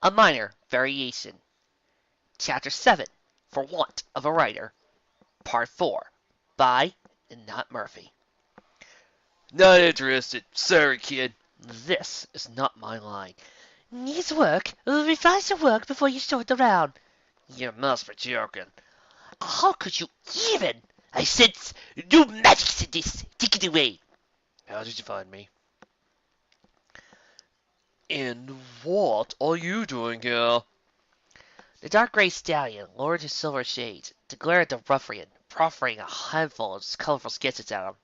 A minor variation. Chapter 7, For Want of a Writer, Part 4, by Not Murphy. Not interested. Sorry, kid. This is not my line. Needs work. Revise your work before you start around. You must be joking. How could you even? I said no magic in this. Take it away. How did you find me? And what are you doing here? The dark gray stallion lowered his silver shades to glare at the ruffian, proffering a handful of colorful sketches at him.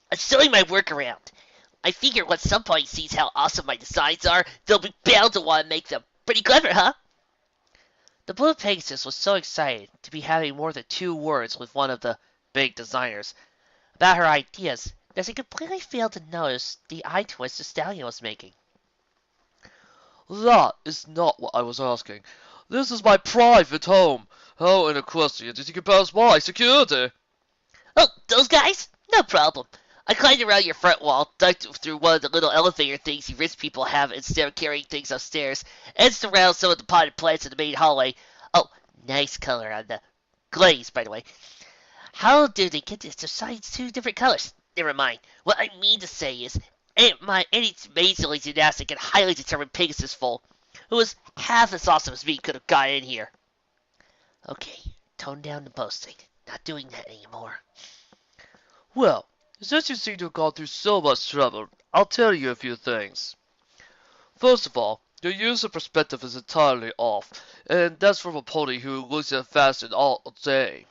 I'm selling my work around. I figure once somebody sees how awesome my designs are, they'll be bound to want to make them. Pretty clever, huh? The Blue Pegasus was so excited to be having more than 2 words with one of the big designers about her ideas that she completely failed to notice the eye twist the stallion was making. That is not what I was asking. This is my private home. How inequestrian did you get past my security? Oh, those guys? No problem. I climbed around your front wall, ducked through one of the little elevator things you rich people have instead of carrying things upstairs, edged around some of the potted plants in the main hallway. Oh, nice color on the glaze, by the way. How did they get this to size 2 different colors? Never mind. What I mean to say is, any amazingly gymnastic and highly determined Pegasus foal, who was half as awesome as me, could have got in here. Okay, tone down the boasting. Not doing that anymore. Well, since you seem to have gone through so much trouble, I'll tell you a few things. First of all, your use of perspective is entirely off, and that's from a pony who looks at fashion all day.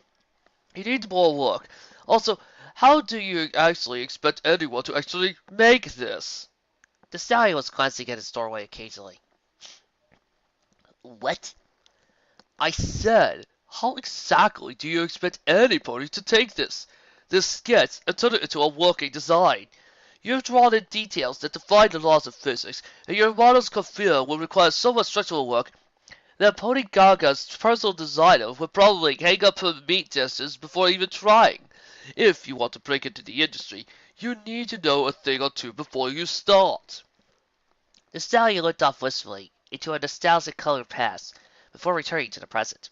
You need more work. Also, how do you actually expect anyone to actually make this? The stallion was glancing at his doorway occasionally. What? I said, how exactly do you expect anybody to take this sketch, and turn it into a working design? You've drawn in details that defy the laws of physics, and your model's configure will require so much structural work that Pony Gaga's personal designer would probably hang up her meat testers before even trying. If you want to break into the industry, you need to know a thing or two before you start. The stallion looked off wistfully into a nostalgic colored past before returning to the present.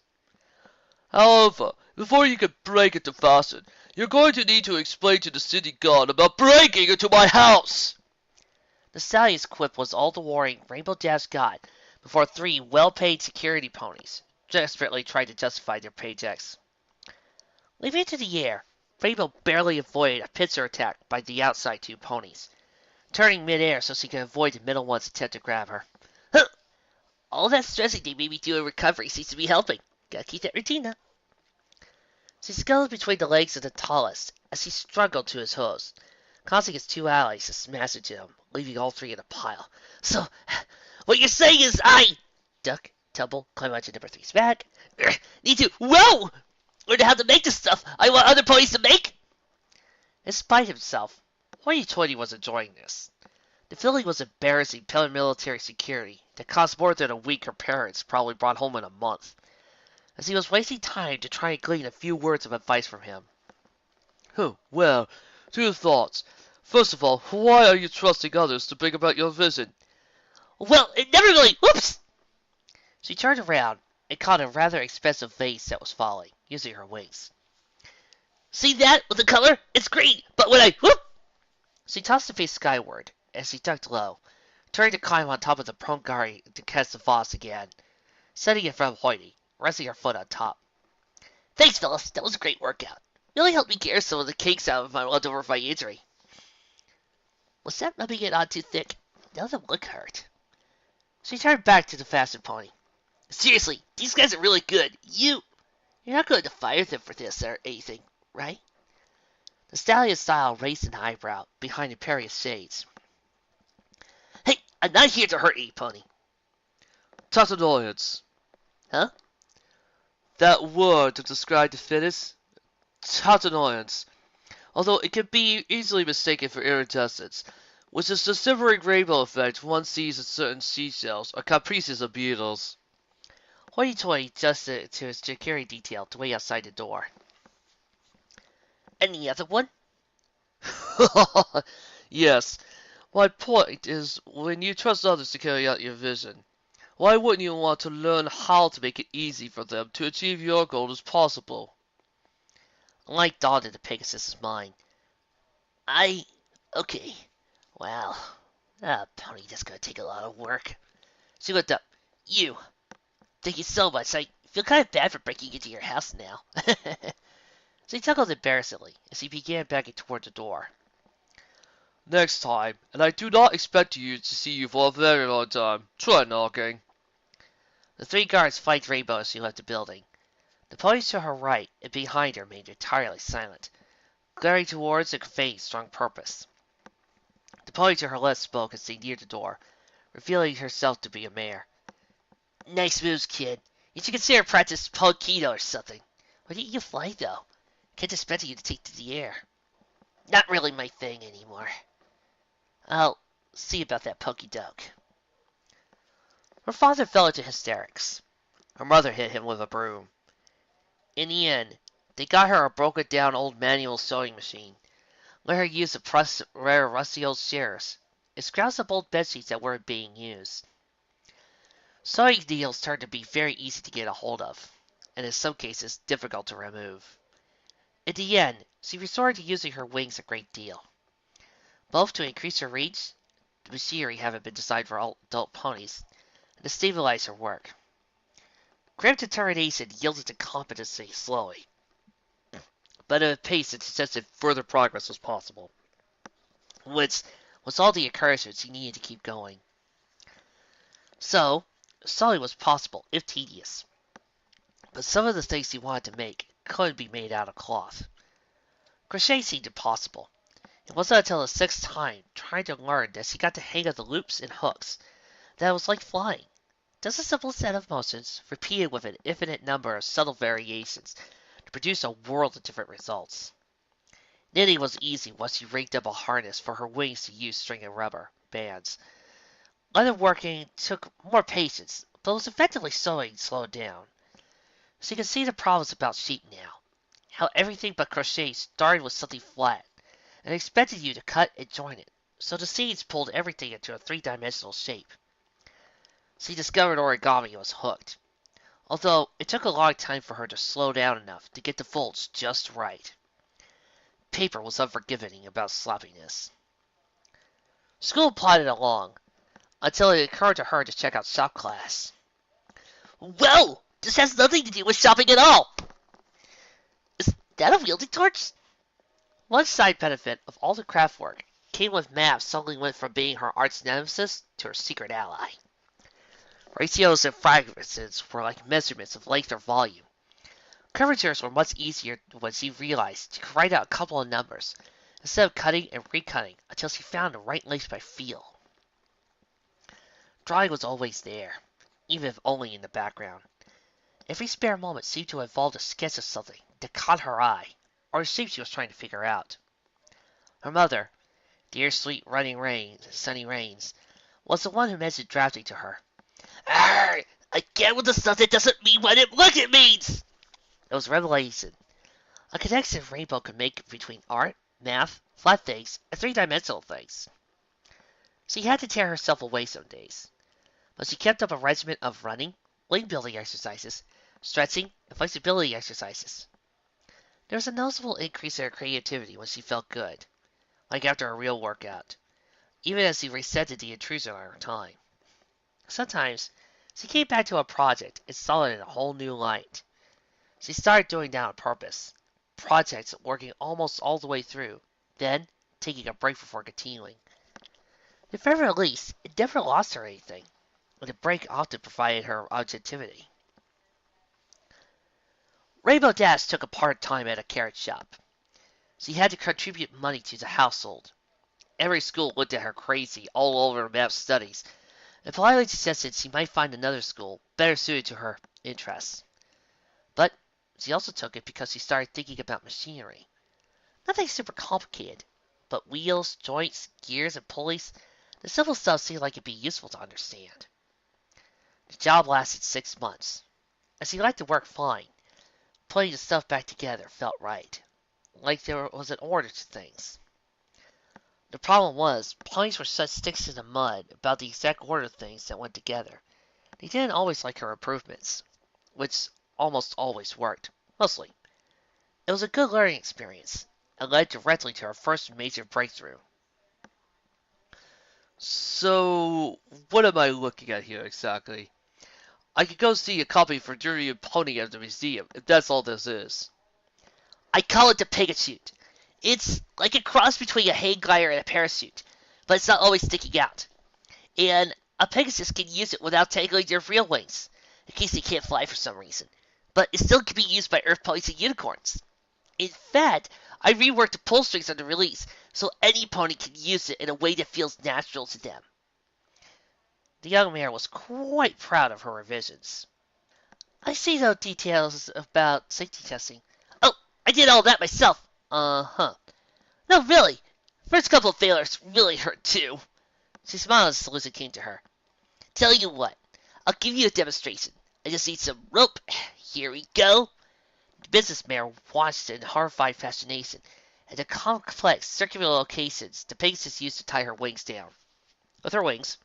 However, before you can break into fashion, you're going to need to explain to the city guard about breaking into my house! The stallion's quip was all the warning Rainbow Dash got before 3 well-paid security ponies desperately tried to justify their paychecks. Leaping into the air, Rainbow barely avoided a pincer attack by the outside 2 ponies, turning mid-air so she could avoid the middle one's attempt to grab her. Huh. All that stressing they made me do in recovery seems to be helping. Gotta keep that routine up. She scuttled between the legs of the tallest as he struggled to his hose, causing his 2 allies to smash into him, leaving all 3 in a pile. So, what you're saying is I Duck, tumble, climb onto number 3's back. Need to, whoa! Learn how to make the stuff I want other ponies to make? In spite of himself, Hoity-Toity was enjoying this. The feeling was embarrassing paramilitary security that cost more than a week her parents probably brought home in a month, as he was wasting time to try and glean a few words of advice from him. Well, 2 thoughts. First of all, why are you trusting others to bring about your vision? Well, it never really, whoops! She turned around and caught a rather expensive vase that was falling, using her wings. See that with the color? It's green, but when I, whoop! She tossed the vase skyward as he ducked low, turning to climb on top of the prone guard to catch the vase again, setting it from Hoity, resting her foot on top. Thanks, Phyllis. That was a great workout. Really helped me get some of the kinks out of my left over my injury. Was that rubbing it on too thick? Now the look hurt. She turned back to the fastened pony. Seriously, these guys are really good. You're not going to fire them for this or anything, right? The stallion's style raised an eyebrow behind imperious shades. Hey, I'm not here to hurt any pony. Tatannoyance. Huh? That word to describe the fittest? Tatannoyance. Although it can be easily mistaken for iridescence, which is the shivering rainbow effect one sees in certain seashells or caprices of beetles. Hoity-Toity adjusted to his security detail to wait outside the door. And the other one? Yes, My point is, when you trust others to carry out your vision, why wouldn't you want to learn how to make it easy for them to achieve your goal as possible? A light dawned into Pegasus's mind. I... Okay. Wow. Pony, that's gonna take a lot of work. She looked up. You. Thank you so much. I feel kind of bad for breaking into your house now. She chuckled embarrassedly as he began backing toward the door. Next time, and I do not expect you to see you for a very long time. Try knocking. The three guards flanked Rainbow as she left the building. The ponies to her right and behind her remained entirely silent, glaring towards and conveying strong purpose. The pony to her left spoke as they neared the door, revealing herself to be a mare. Nice moves, kid. You should consider practice Pokito or something. Why didn't you fly, though? Can't expect you to take to the air. Not really my thing anymore. I'll see about that Pokedoke. Her father fell into hysterics. Her mother hit him with a broom. In the end, they got her a broken down old manual sewing machine, let her use the rare rusty old chairs, and scrounge up old bedsheets that weren't being used. Sewing needles turned to be very easy to get a hold of, and in some cases difficult to remove. In the end, she resorted to using her wings a great deal, both to increase her reach, the machinery having been designed for adult ponies, and to stabilize her work. Grim determination yielded to competency slowly, but at a pace that suggested further progress was possible, which was all the encouragement she needed to keep going. So, sewing was possible, if tedious, but some of the things she wanted to make couldn't be made out of cloth. Crochet seemed impossible. It wasn't until the sixth time, trying to learn, that she got the hang of the loops and hooks, that it was like flying. Just a simple set of motions, repeated with an infinite number of subtle variations, to produce a world of different results. Knitting was easy once she rigged up a harness for her wings to use string and rubber bands. Leather working took more patience, but was effectively sewing slowed down. She could see the problems about sheep now, how everything but crochet started with something flat, and expected you to cut and join it, so the seams pulled everything into a three-dimensional shape. She discovered origami and was hooked, although it took a long time for her to slow down enough to get the folds just right. Paper was unforgiving about sloppiness. School plodded along, until it occurred to her to check out shop class. Whoa! This has nothing to do with shopping at all! Is that a wielding torch? One side benefit of all the craft work came with maps suddenly went from being her arch nemesis to her secret ally. Ratios and fragrances were like measurements of length or volume. Curvatures were much easier when she realized she could write out a couple of numbers, instead of cutting and recutting until she found the right length by feel. Drawing was always there, even if only in the background. Every spare moment seemed to involve a sketch of something that caught her eye, or a shape she was trying to figure out. Her mother, dear sweet running rains, sunny rains, was the one who mentioned drafting to her. Arr! Again with the stuff that doesn't mean what it looks it means! It was revelation. A connection Rainbow could make between art, math, flat things, and three-dimensional things. She had to tear herself away some days, but she kept up a regimen of running, leg building exercises, stretching, and flexibility exercises. There was a noticeable increase in her creativity when she felt good, like after a real workout, even as she resented the intrusion on her time. Sometimes, she came back to a project and saw it in a whole new light. She started doing that on purpose, projects working almost all the way through, then taking a break before continuing. At the very least, it never lost her anything, and the break often provided her objectivity. Rainbow Dash took a part-time at a carrot shop. She had to contribute money to the household. Every school looked at her crazy, all over about studies, and politely suggested she might find another school better suited to her interests. But she also took it because she started thinking about machinery. Nothing super complicated, but wheels, joints, gears, and pulleys, the simple stuff seemed like it'd be useful to understand. The job lasted 6 months, and she liked the work fine. Putting the stuff back together felt right, like there was an order to things. The problem was, ponies were such sticks in the mud about the exact order of things that went together. They didn't always like her improvements, which almost always worked. Mostly. It was a good learning experience, and led directly to her first major breakthrough. So, what am I looking at here exactly? I could go see a copy for Jury and Pony at the museum, if that's all this is. I call it the Pegasuit. It's like a cross between a hang glider and a parachute, but it's not always sticking out. And a Pegasus can use it without tangling their real wings, in case they can't fly for some reason. But it still can be used by Earth ponies and unicorns. In fact, I reworked the pull strings on the release, so any pony can use it in a way that feels natural to them. The young mare was quite proud of her revisions. I see no details about safety testing. Oh, I did all that myself. Uh-huh. No, really. First couple of failures really hurt too. She smiled as the solution came to her. Tell you what, I'll give you a demonstration. I just need some rope. Here we go. The business mare watched in horrified fascination at the complex circular locations the Pegasus used to tie her wings down. With her wings.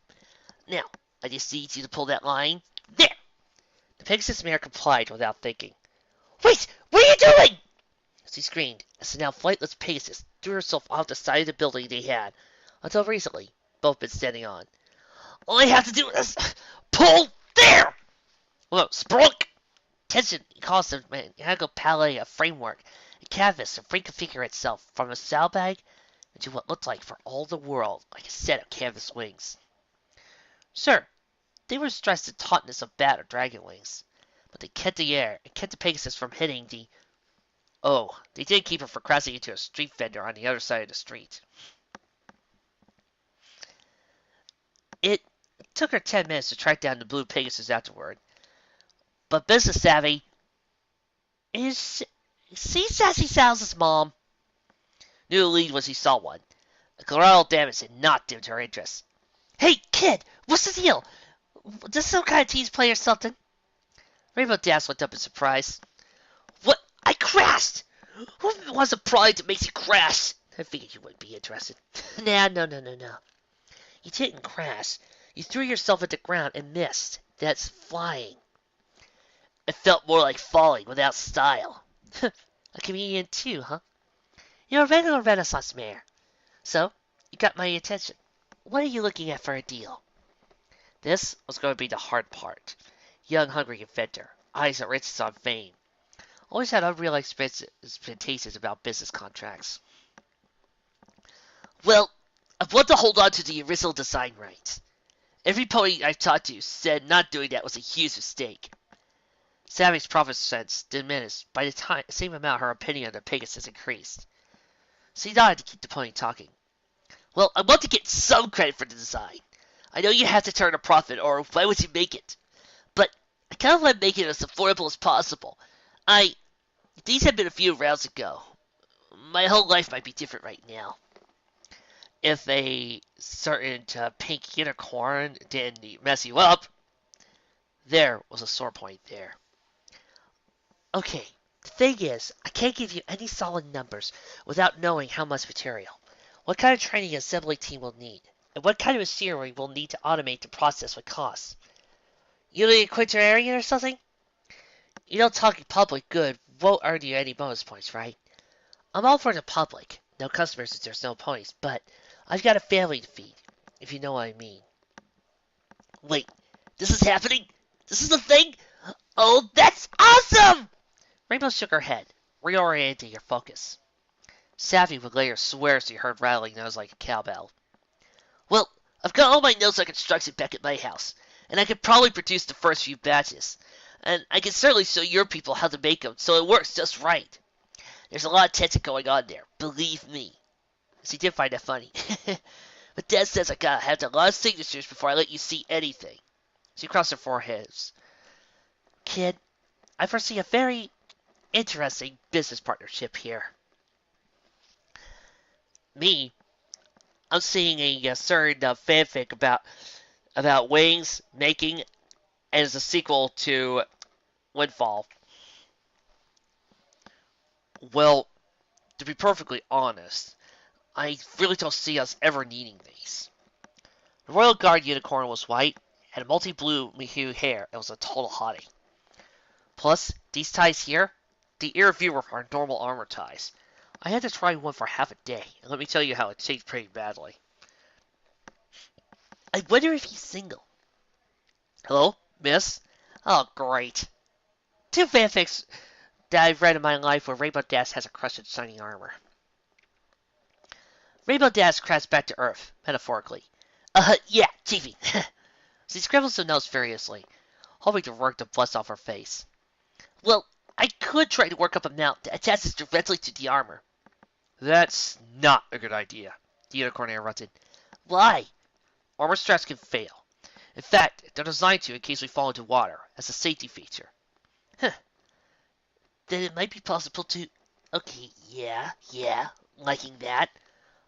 Now, I just need you to pull that line. There! The Pegasus mare complied without thinking. Wait! What are you doing? She screamed as the now flightless Pegasus threw herself off the side of the building they had, until recently, both been standing on. All I have to do is pull there! Whoa, sprunk! Tension caused the mechanical pallet a framework, a canvas to reconfigure itself from a saddlebag into what looked like for all the world like a set of canvas wings. Sure, they were stressed the tautness of bat or dragon wings, but they kept the air and kept the Pegasus from hitting the... Oh, they did keep her from crashing into a street vendor on the other side of the street. It took her 10 minutes to track down the blue Pegasus afterward, but business savvy is... See Sassy Sal's mom? Knew the lead when she saw one. The collateral damage had not dimmed her interest. Hey, kid, what's the deal? This some kind of tease play or something? Rainbow Dash looked up in surprise. What? I crashed! Who wants a product that makes you crash? I figured you wouldn't be interested. Nah, no. You didn't crash. You threw yourself at the ground and missed. That's flying. It felt more like falling without style. A comedian too, huh? You're a regular Renaissance mare. So, you got my attention. What are you looking at for a deal? This was going to be the hard part. Young, hungry inventor, eyes at riches on fame. Always had unrealized expectations about business contracts. Well, I want to hold on to the original design rights. Every pony I've talked to said not doing that was a huge mistake. Sammy's profit sense diminished by the same amount her opinion of the Pegasus increased. She nodded to keep the pony talking. Well, I want to get some credit for the design. I know you have to turn a profit, or why would you make it? But I kind of want to make it as affordable as possible. These have been a few rounds ago. My whole life might be different right now. If a certain pink unicorn didn't mess you up, there was a sore point there. Okay, the thing is, I can't give you any solid numbers without knowing how much material, what kind of training an assembly team will need, and what kind of machinery we'll need to automate the process with costs. You need a quintillion or something? You know talking public good won't earn you any bonus points, right? I'm all for the public. No customers if there's no ponies, but I've got a family to feed, if you know what I mean. Wait, this is happening? This is a thing? Oh, that's awesome! Rainbow shook her head, reorienting her focus. Savvy would later swear she heard rattling nose like a cowbell. Well, I've got all my notes on construction back at my house, and I could probably produce the first few batches. And I can certainly show your people how to make them so it works just right. There's a lot of tension going on there, believe me. She did find that funny. But Dad says I gotta have a lot of signatures before I let you see anything. She crossed her foreheads. Kid, I foresee a very interesting business partnership here. Me, I'm seeing a certain fanfic about wings making as a sequel to Windfall. Well, to be perfectly honest, I really don't see us ever needing these. The Royal Guard unicorn was white, had multi-blue hue hair, and was a total hottie. Plus, these ties here, the ear viewer are normal armor ties. I had to try one for half a day, and let me tell you how it changed pretty badly. I wonder if he's single. Hello, miss? Oh, great. Two fanfics that I've read in my life where Rainbow Dash has a crush on shiny armor. Rainbow Dash crashed back to Earth, metaphorically. Yeah, Chiefy. She scribbles the notes furiously, hoping to work the blood off her face. Well, I could try to work up a mount that attaches directly to the armor. That's not a good idea, the unicorn interrupted. Why? Armor straps can fail. In fact, they're designed to in case we fall into water, as a safety feature. Huh. Then it might be possible to... Okay, yeah, liking that.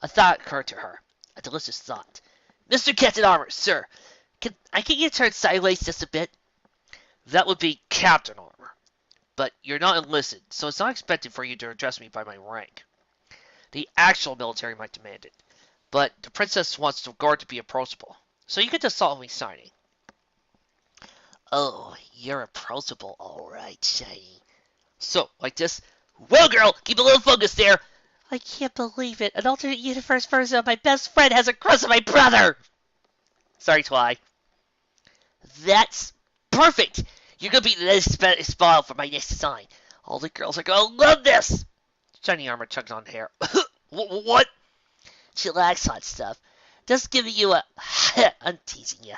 A thought occurred to her. A delicious thought. Mr. Captain Armor, sir, can you turn sideways just a bit? That would be Captain Armor. But you're not enlisted, so it's not expected for you to address me by my rank. The actual military might demand it, but the princess wants the guard to be approachable, so you could just solemnly signing. Oh, you're approachable, alright, Shiny. So, like this. Well, girl, keep a little focus there. I can't believe it. An alternate universe version of my best friend has a crush on my brother. Sorry, Twy. That's perfect. You're going to be the next spoil for my next design. All the girls are going to love this. Shiny Armor chugs on hair. What? Chillax, hot stuff. Just giving you a... I'm teasing you.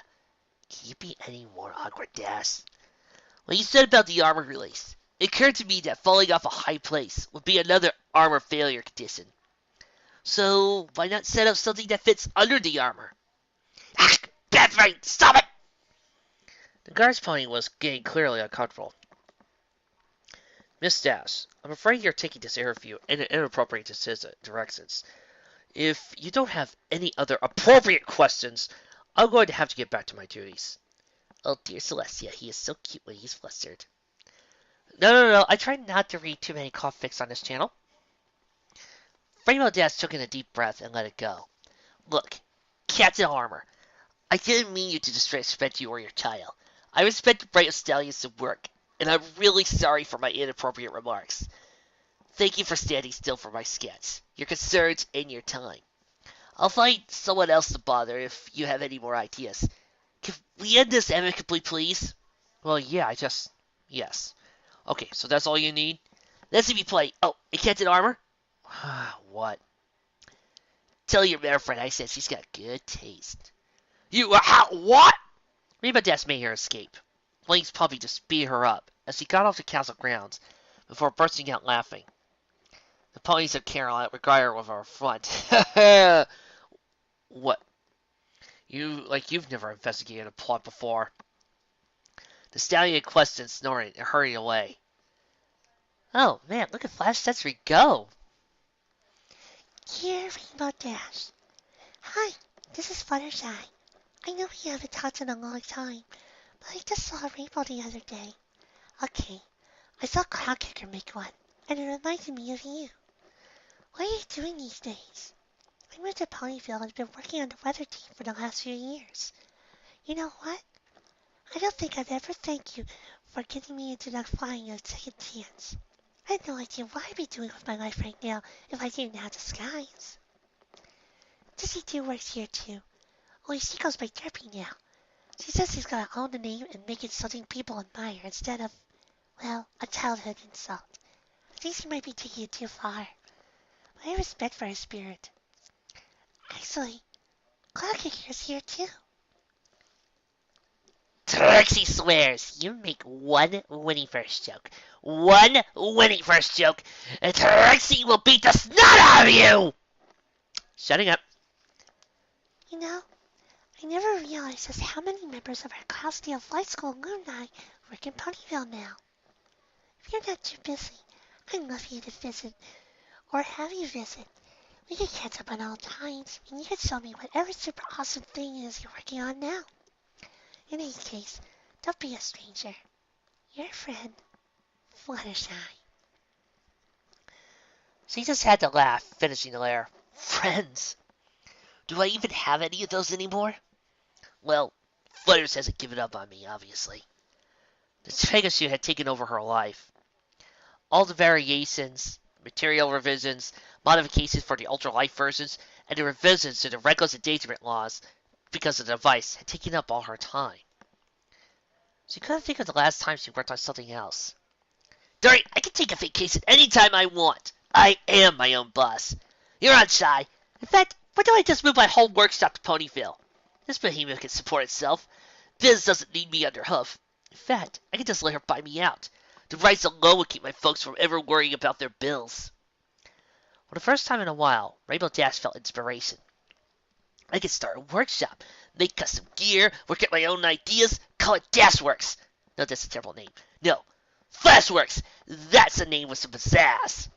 Can you be any more awkward, Dash? When you said about the armor release, it occurred to me that falling off a high place would be another armor failure condition. So, why not set up something that fits under the armor? Bad brain, stop it! The guard's pony was getting clearly uncomfortable. Miss Dash, I'm afraid you're taking this interview in an inappropriate directions. If you don't have any other appropriate questions, I'm going to have to get back to my duties. Oh, dear Celestia, he is so cute when he's flustered. No. I try not to read too many comics on this channel. Rainbow Dash took in a deep breath and let it go. Look, Captain Armor, I didn't mean you to disrespect you or your child. I respect the brightest stallions at work, and I'm really sorry for my inappropriate remarks. Thank you for standing still for my sketch, your concerns, and your time. I'll find someone else to bother if you have any more ideas. Can we end this amicably, please? Well, yeah, yes. Okay, so that's all you need? Let's see me play. Oh, and Captain Armor? What? Tell your mare friend I said she's got good taste. You, what? Rainbow Dash made her escape. Flame's puppy to speed her up as he got off the castle grounds before bursting out laughing. The ponies of Carol regard her with her front. What? You've never investigated a plot before. The stallion questioned, snoring, and hurried away. Oh, man, look at Flash Sentry go! Dear Rainbow Dash. Hi, this is Fluttershy. I know we haven't talked in a long time, but I just saw a rainbow the other day. Okay, I saw Cloudkicker make one, and it reminded me of you. What are you doing these days? I moved to Ponyville and have been working on the weather team for the last few years. You know what? I don't think I'd ever thank you for getting me into that flying a second chance. I had no idea what I'd be doing with my life right now if I didn't have disguise. Dizzy 2 works here too, only she goes by Derpy now. She says she's gotta own the name and make it something people admire instead of, well, a childhood insult. I think she might be taking it too far, but I have respect for her spirit. Actually, Cloudkicker's here too. Trixie swears you make one winning first joke. One winning first joke, and Trixie will beat the snot out of you! Shutting up. You know, I never realized just how many members of our Cloudsdale Flight School alumni work in Ponyville now. If you're not too busy, I'd love you to visit, or have you visit. We could catch up on old times, and you could show me whatever super awesome thing it is you're working on now. In any case, don't be a stranger. Your friend, Fluttershy. She just had to laugh, finishing the lair. Friends? Do I even have any of those anymore? Well, Flutters hasn't given up on me, obviously. The Pegasus had taken over her life. All the variations, material revisions, modifications for the ultralight versions, and the revisions to the reckless endangerment laws because of the device had taken up all her time. She couldn't think of the last time she worked on something else. Darn it, I can take a vacation anytime I want. I am my own boss. You're on, Shy. In fact, why don't I just move my whole workshop to Ponyville? This behemoth can support itself. Biz doesn't need me under hoof. In fact, I can just let her buy me out. The rights alone will keep my folks from ever worrying about their bills. For the first time in a while, Rainbow Dash felt inspiration. I could start a workshop, make custom gear, work at my own ideas, call it Dashworks. No, that's a terrible name. No, Flashworks. That's a name with some pizzazz.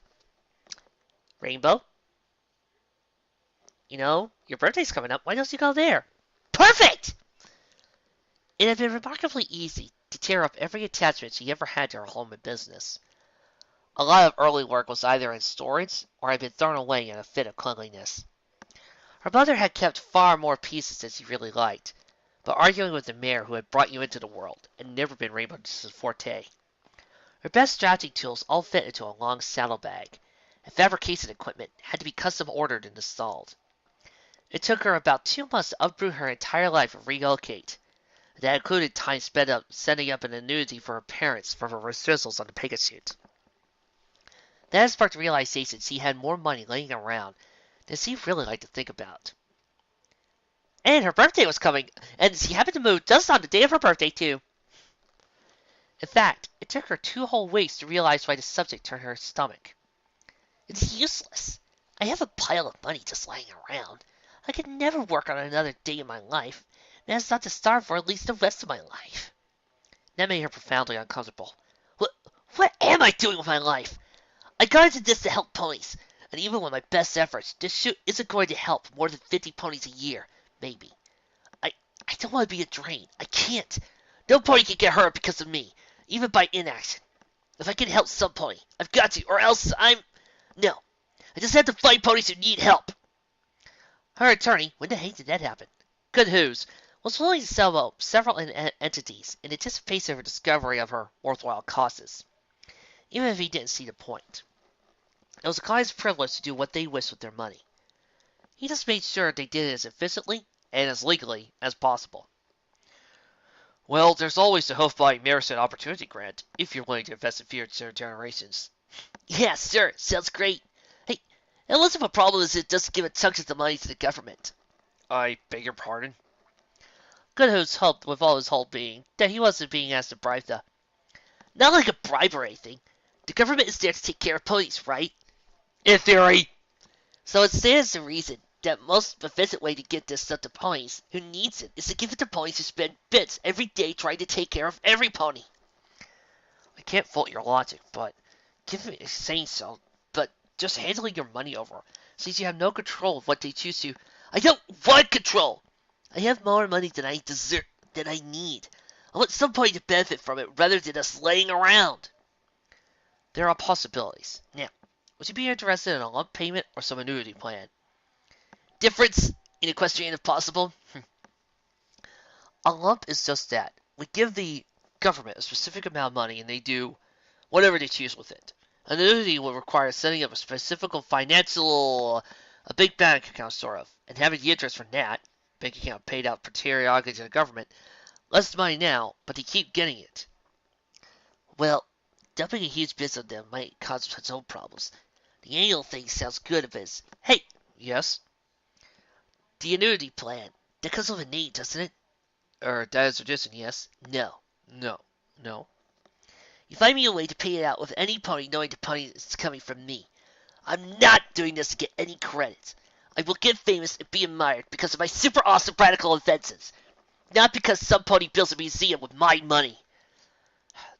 Rainbow? You know, your birthday's coming up. Why don't you go there? Perfect! It had been remarkably easy to tear up every attachment she ever had to her home and business. A lot of early work was either in storage or had been thrown away in a fit of cleanliness. Her mother had kept far more pieces than she really liked, but arguing with the mayor who had brought you into the world had never been Rainbow Dash's forte. Her best drafting tools all fit into a long saddlebag, and fabrication equipment had to be custom ordered and installed. It took her about 2 months to uproot her entire life and relocate. That included time spent up setting up an annuity for her parents for her residuals on the Pegasus. That had sparked the realization she had more money laying around than she really liked to think about. And her birthday was coming, and she happened to move just on the day of her birthday, too. In fact, it took her 2 whole weeks to realize why the subject turned her stomach. It's useless. I have a pile of money just lying around. I could never work on another day in my life, and that's not to starve for at least the rest of my life. That made her profoundly uncomfortable. What am I doing with my life? I got into this to help ponies, and even with my best efforts, this shoot isn't going to help more than 50 ponies a year, maybe. I don't want to be a drain. I can't. No pony can get hurt because of me, even by inaction. If I can help some pony, I've got to, or else No. I just have to find ponies who need help. Her attorney, when the heck did that happen? Good Who's, was willing to sell out several entities in anticipation of her discovery of her worthwhile causes, even if he didn't see the point. It was a client's privilege to do what they wished with their money. He just made sure they did it as efficiently and as legally as possible. Well, there's always the Hofby Marison Opportunity Grant, if you're willing to invest in future generations. Yeah, sure. Sounds great. Hey, and less of a problem is it just give chunks of the money to the government. I beg your pardon? Goodhoo's hoped with all his whole being that he wasn't being asked to bribe the... Not like a bribe or anything. The government is there to take care of police, right? In theory. So it stands to reason that most efficient way to get this stuff to ponies who needs it is to give it to ponies who spend bits every day trying to take care of every pony. I can't fault your logic, but given me saying so, but just handling your money over, since you have no control of what they choose to... I don't want control! I have more money than I deserve, than I need. I want somebody to benefit from it rather than us laying around. There are possibilities. Now, would you be interested in a lump payment or some annuity plan? Difference in equestrian if possible? A lump is just that. We give the government a specific amount of money and they do whatever they choose with it. An annuity will require setting up a specific financial, a big bank account sort of, and having the interest from that, bank account paid out periodically to the government, less money now, but they keep getting it. Well, dumping a huge bit on them might cause its own problems. The annual thing sounds good if it's... Hey! Yes? The annuity plan. That comes with a name, doesn't it? That is tradition, yes? No. No. You find me a way to pay it out with any pony knowing the pony is coming from me. I'm not doing this to get any credit. I will get famous and be admired because of my super awesome radical inventions. Not because some pony builds a museum with my money.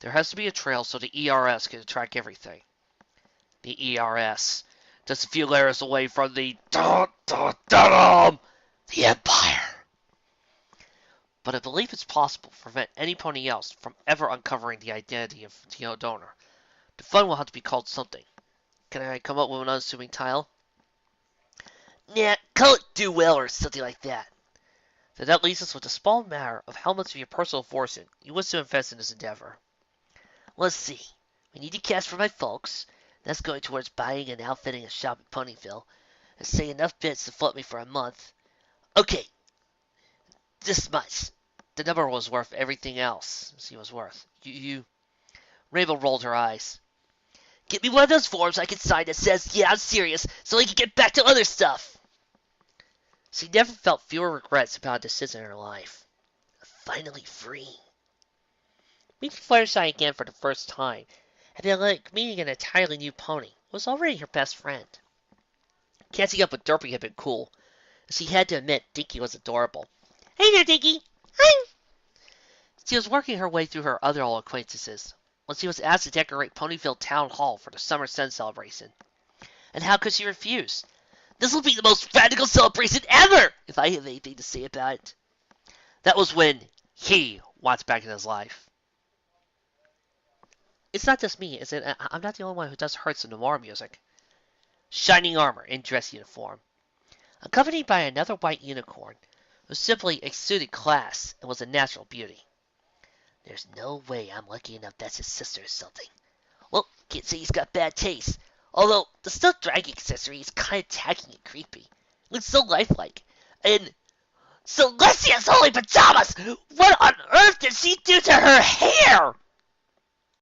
There has to be a trail so the ERS can track everything. The ERS. Just a few layers away from the Empire. But I believe it's possible to prevent any pony else from ever uncovering the identity of the donor. The fund will have to be called something. Can I come up with an unassuming title? Nah, call it do well or something like that. Then that leaves us with a small matter of how much of your personal fortune you wish to invest in this endeavor. Let's see. We need to cash for my folks. That's going towards buying and outfitting a shop in Ponyville. And say enough bits to float me for a month. Okay, this much. The number was worth everything else she was worth. Rainbow rolled her eyes. Get me one of those forms I can sign that says, yeah, I'm serious, so I can get back to other stuff. She never felt fewer regrets about a decision in her life. Finally free. Meeting Fluttershy again for the first time, and then like meeting an entirely new pony, was already her best friend. Catching up with Derpy had been cool, and she had to admit Dinky was adorable. Hey there, Dinky. Hi. She was working her way through her other old acquaintances when she was asked to decorate Ponyville Town Hall for the Summer Sun celebration. And how could she refuse? This will be the most radical celebration ever, if I have anything to say about it. That was when he wants back in his life. It's not just me, is it? I'm not the only one who does Hearts of Noir music. Shining armor in dress uniform, accompanied by another white unicorn, who simply exuded class and was a natural beauty. There's no way I'm lucky enough that's his sister or something. Well, can't say he's got bad taste. Although, the stuffed dragon accessory is kind of tacky and creepy. Looks so lifelike. And Celestia's holy pajamas! What on earth did she do to her hair?